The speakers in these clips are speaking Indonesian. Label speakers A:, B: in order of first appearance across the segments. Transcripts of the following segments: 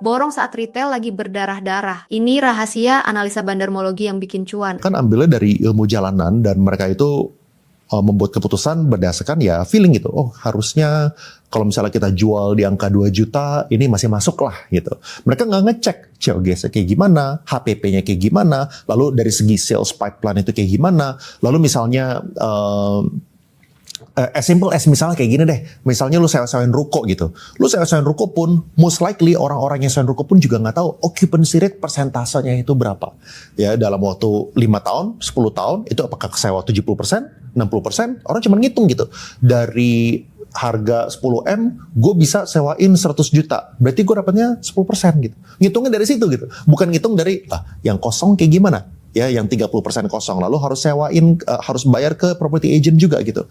A: Borong saat retail lagi berdarah-darah. Ini rahasia analisa bandarmologi yang bikin cuan.
B: Kan ambilnya dari ilmu jalanan dan mereka itu membuat keputusan berdasarkan ya feeling gitu. Oh harusnya kalau misalnya kita jual di angka 2 juta ini masih masuk lah gitu. Mereka nggak ngecek COGS kayak gimana, HPP-nya kayak gimana, lalu dari segi sales pipeline itu kayak gimana. Lalu misalnya as simple as misalnya kayak gini deh, misalnya lu sewa-sewain ruko gitu, lu sewa-sewain ruko pun most likely orang-orang yang sewain ruko pun juga nggak tahu occupancy rate persentasenya itu berapa ya dalam waktu 5 tahun, 10 tahun itu apakah sewa 70%, 60%, orang cuma ngitung gitu dari harga 10M, gue bisa sewain 100 juta. Berarti gue dapatnya 10% gitu. Ngitungnya dari situ gitu. Bukan ngitung dari, yang kosong kayak gimana? Ya, yang 30% kosong. Lalu harus sewain, harus bayar ke property agent juga gitu.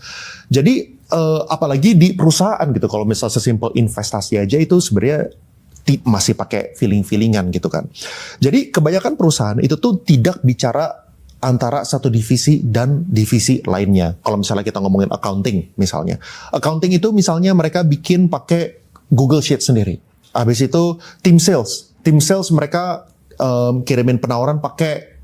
B: Jadi, apalagi di perusahaan gitu. Kalau misalnya sesimpel investasi aja itu sebenarnya masih pakai feeling-feelingan gitu kan. Jadi, kebanyakan perusahaan itu tuh tidak bicara antara satu divisi dan divisi lainnya. Kalau misalnya kita ngomongin accounting misalnya. Accounting itu misalnya mereka bikin pakai Google Sheet sendiri. Habis itu tim sales. Tim sales mereka kirimin penawaran pakai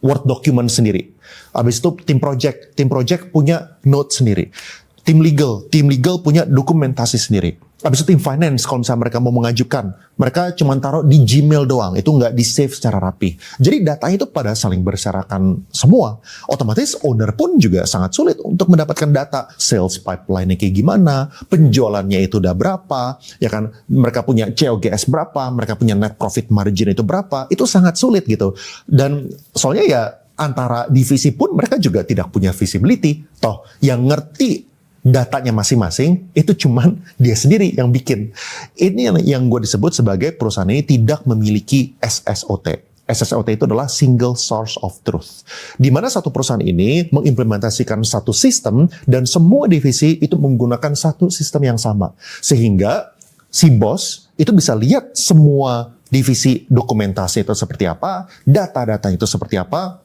B: Word document sendiri. Habis itu tim project punya note sendiri. Tim legal punya dokumentasi sendiri. Habis itu tim finance, kalau misalnya mereka mau mengajukan, mereka cuma taruh di Gmail doang, itu nggak di save secara rapi. Jadi datanya itu pada saling berserakan semua. Otomatis owner pun juga sangat sulit untuk mendapatkan data sales pipeline-nya kayak gimana, penjualannya itu udah berapa, ya kan? Mereka punya COGS berapa, mereka punya net profit margin itu berapa, itu sangat sulit gitu. Dan soalnya ya antara divisi pun mereka juga tidak punya visibility. Toh yang ngerti datanya masing-masing itu cuman dia sendiri yang bikin. Ini yang gue disebut sebagai perusahaan ini tidak memiliki SSOT. SSOT itu adalah single source of truth. Di mana satu perusahaan ini mengimplementasikan satu sistem dan semua divisi itu menggunakan satu sistem yang sama. Sehingga si bos itu bisa lihat semua divisi dokumentasi itu seperti apa, data-data itu seperti apa.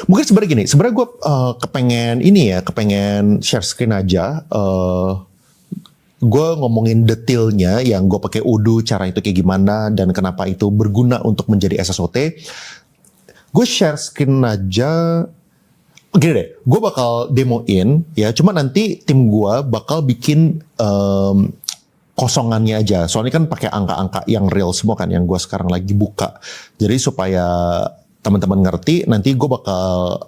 B: Mungkin sebenarnya gini, sebenarnya gue kepengen share screen aja. Gue ngomongin detailnya yang gue pakai Odoo, cara itu kayak gimana dan kenapa itu berguna untuk menjadi SSOT. Gue share screen aja. Gini deh, gue bakal demoin ya. Cuma nanti tim gue bakal bikin kosongannya aja. Soalnya kan pakai angka-angka yang real semua kan, yang gue sekarang lagi buka. Jadi supaya teman-teman ngerti, nanti gue bakal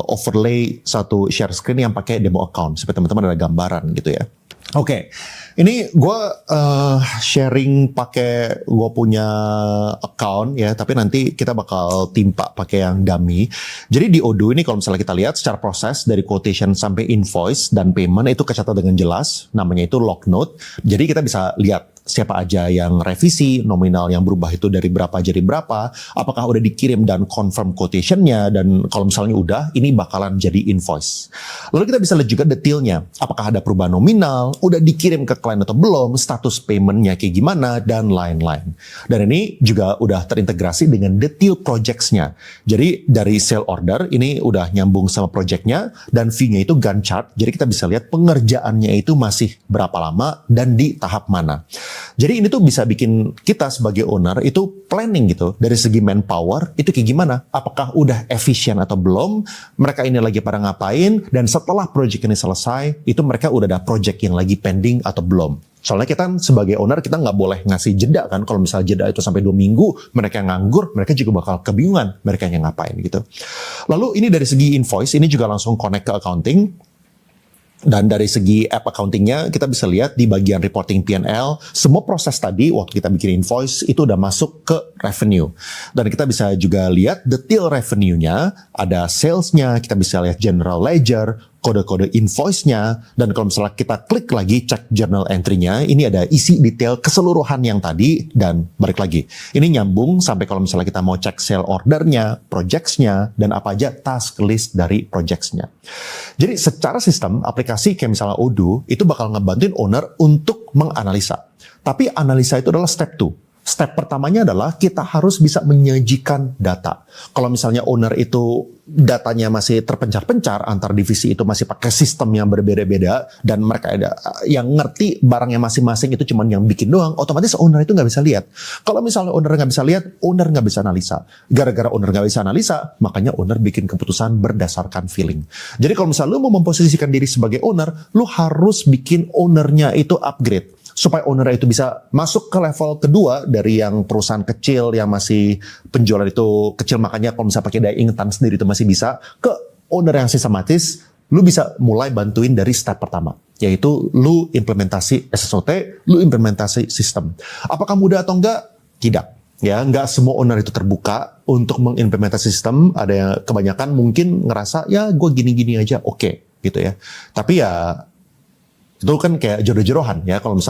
B: overlay satu share screen yang pakai demo account supaya teman-teman ada gambaran gitu ya. Oke, ini gue sharing pakai gue punya account ya, tapi nanti kita bakal timpa pakai yang dummy. Jadi di Odoo ini kalau misalnya kita lihat secara proses dari quotation sampai invoice dan payment itu kecatat dengan jelas, namanya itu log note. Jadi kita bisa lihat siapa aja yang revisi, nominal yang berubah itu dari berapa jadi berapa, apakah udah dikirim dan confirm quotation-nya, dan kalau misalnya udah, ini bakalan jadi invoice. Lalu kita bisa lihat juga detailnya, apakah ada perubahan nominal, udah dikirim ke klien atau belum, status payment-nya kayak gimana, dan lain-lain. Dan ini juga udah terintegrasi dengan detail projects-nya. Jadi dari sale order, ini udah nyambung sama project-nya, dan view-nya itu Gantt chart, jadi kita bisa lihat pengerjaannya itu masih berapa lama, dan di tahap mana. Jadi ini tuh bisa bikin kita sebagai owner itu planning gitu. Dari segi manpower itu kayak gimana? Apakah udah efisien atau belum? Mereka ini lagi pada ngapain? Dan setelah project ini selesai, itu mereka udah ada project yang lagi pending atau belum? Soalnya kita sebagai owner kita nggak boleh ngasih jeda kan. Kalau misalnya jeda itu sampai 2 minggu, mereka yang nganggur, mereka juga bakal kebingungan mereka yang ngapain gitu. Lalu ini dari segi invoice, ini juga langsung connect ke accounting. Dan dari segi app accountingnya kita bisa lihat di bagian reporting P&L semua proses tadi waktu kita bikin invoice itu udah masuk ke revenue. Dan kita bisa juga lihat detail revenue-nya, ada sales-nya, kita bisa lihat general ledger, kode-kode invoice-nya, dan kalau misalnya kita klik lagi cek journal entry-nya, ini ada isi detail keseluruhan yang tadi, dan balik lagi. Ini nyambung sampai kalau misalnya kita mau cek sale order-nya, projects-nya, dan apa aja task list dari projects-nya. Jadi secara sistem, aplikasi kayak misalnya Odoo, itu bakal ngebantuin owner untuk menganalisa. Tapi analisa itu adalah step 2. Step pertamanya adalah kita harus bisa menyajikan data. Kalau misalnya owner itu datanya masih terpencar-pencar, antar divisi itu masih pakai sistem yang berbeda-beda, dan mereka ada yang ngerti barangnya masing-masing itu cuma yang bikin doang, otomatis owner itu nggak bisa lihat. Kalau misalnya owner nggak bisa lihat, owner nggak bisa analisa. Gara-gara owner nggak bisa analisa, makanya owner bikin keputusan berdasarkan feeling. Jadi kalau misalnya lu mau memposisikan diri sebagai owner, lu harus bikin ownernya itu upgrade. Supaya owner itu bisa masuk ke level kedua dari yang perusahaan kecil yang masih penjualan itu kecil, makanya kalau misalnya pakai daya instan sendiri itu masih bisa, ke owner yang sistematis, lu bisa mulai bantuin dari step pertama, yaitu lu implementasi SSOT, lu implementasi sistem. Apakah mudah atau enggak? Tidak. Ya, nggak semua owner itu terbuka untuk mengimplementasi sistem. Ada yang kebanyakan mungkin ngerasa ya gue gini-gini aja oke, gitu ya. Tapi ya itu kan kayak jodoh-jodohan ya kalau misalnya